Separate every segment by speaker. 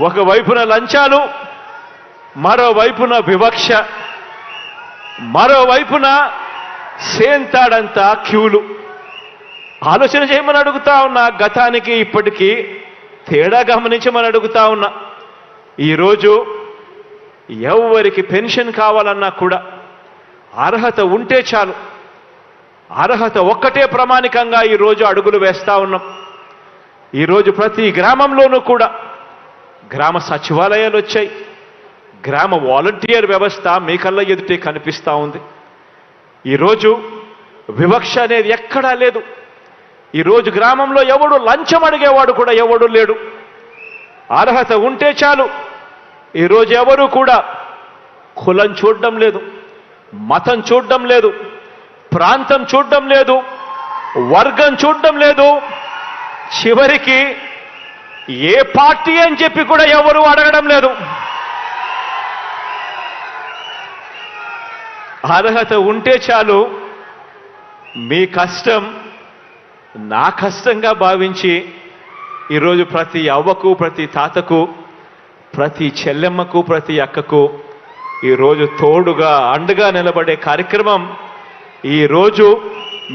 Speaker 1: ఒకవైపున లంచాలు, మరోవైపున వివక్ష, మరోవైపున సేంతాడంతా క్యూలు. ఆలోచన చేయమని అడుగుతా ఉన్నా. గతానికి ఇప్పటికీ తేడా గమనించమని అడుగుతా ఉన్నా. ఈరోజు ఎవరికి పెన్షన్ కావాలన్నా కూడా అర్హత ఉంటే చాలు. అర్హత ఒక్కటే ప్రమాణికంగా ఈరోజు అడుగులు వేస్తా ఉన్నాం. ఈరోజు ప్రతి గ్రామంలోనూ కూడా గ్రామ సచివాలయాలు వచ్చాయి. గ్రామ వాలంటీర్ వ్యవస్థ మీ కళ్ళ ఎదుటే కనిపిస్తూ ఉంది. ఈరోజు వివక్ష అనేది ఎక్కడా లేదు. ఈరోజు గ్రామంలో ఎవడు లంచం అడిగేవాడు కూడా ఎవడు లేడు. అర్హత ఉంటే చాలు. ఈరోజు ఎవరు కూడా కులం చూడడం లేదు, మతం చూడడం లేదు, ప్రాంతం చూడడం లేదు, వర్గం చూడడం లేదు, చివరికి ఏ పార్టీ అని చెప్పి కూడా ఎవరు అడగడం లేదు. అర్హత ఉంటే చాలు. మీ కష్టం నా కష్టంగా భావించి ఈరోజు ప్రతి అవ్వకు, ప్రతి తాతకు, ప్రతి చెల్లెమ్మకు, ప్రతి అక్కకు ఈరోజు తోడుగా అండగా నిలబడే కార్యక్రమం ఈరోజు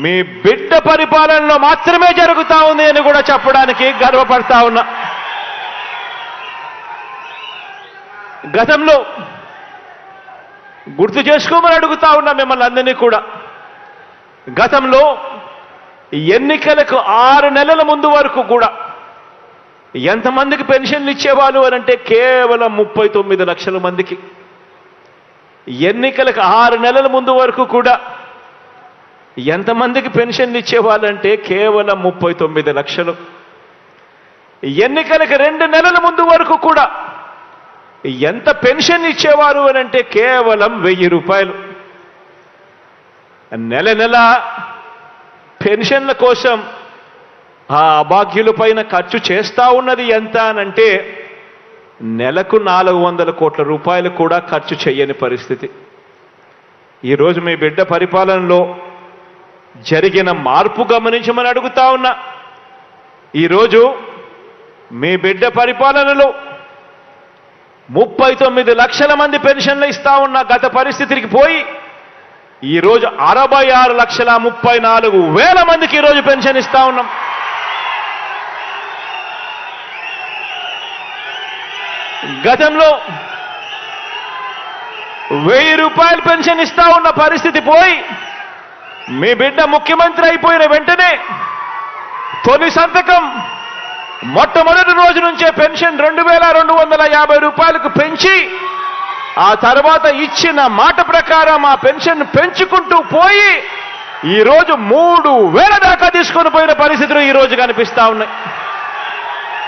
Speaker 1: మీ బిడ్డ పరిపాలనలో మాత్రమే జరుగుతూ ఉంది అని కూడా చెప్పడానికి గర్వపడతా ఉన్నా. గతంలో గుర్తు చేసుకోమని అడుగుతా ఉన్నా మిమ్మల్ని అందరినీ కూడా. గతంలో ఎన్నికలకు 6 నెలల ముందు వరకు కూడా ఎంతమందికి పెన్షన్లు ఇచ్చేవాళ్ళు అని అంటే కేవలం 39 లక్షల మందికి. ఎన్నికలకు 6 నెలల ముందు వరకు కూడా ఎంతమందికి పెన్షన్లు ఇచ్చేవాళ్ళంటే కేవలం 39 లక్షలు. ఎన్నికలకు 2 నెలల ముందు వరకు కూడా ఎంత పెన్షన్ ఇచ్చేవారు అని అంటే కేవలం 1000 రూపాయలు. నెల నెల పెన్షన్ల కోసం ఆ అభాగ్యుల పైన ఖర్చు చేస్తా ఉన్నది ఎంత అనంటే నెలకు 400 కోట్ల రూపాయలు కూడా ఖర్చు చేయని పరిస్థితి. ఈరోజు మీ బిడ్డ పరిపాలనలో జరిగిన మార్పు గమనించమని అడుగుతా ఉన్నా. ఈరోజు మీ బిడ్డ పరిపాలనలో 39 లక్షల మంది పెన్షన్లు ఇస్తా ఉన్న గత పరిస్థితికి పోయి ఈరోజు 66,34,000 మందికి ఈరోజు పెన్షన్ ఇస్తా ఉన్నాం. గతంలో 1000 రూపాయలు పెన్షన్ ఇస్తా ఉన్న పరిస్థితి పోయి మీ బిడ్డ ముఖ్యమంత్రి అయిపోయిన వెంటనే తొలి సంతకం మొట్టమొదటి రోజు నుంచే పెన్షన్ 2,250 రూపాయలకు పెంచి ఆ తర్వాత ఇచ్చిన మాట ప్రకారం ఆ పెన్షన్ పెంచుకుంటూ పోయి ఈరోజు 3,000 దాకా తీసుకొని పోయిన పరిస్థితులు ఈరోజు కనిపిస్తా ఉన్నాయి.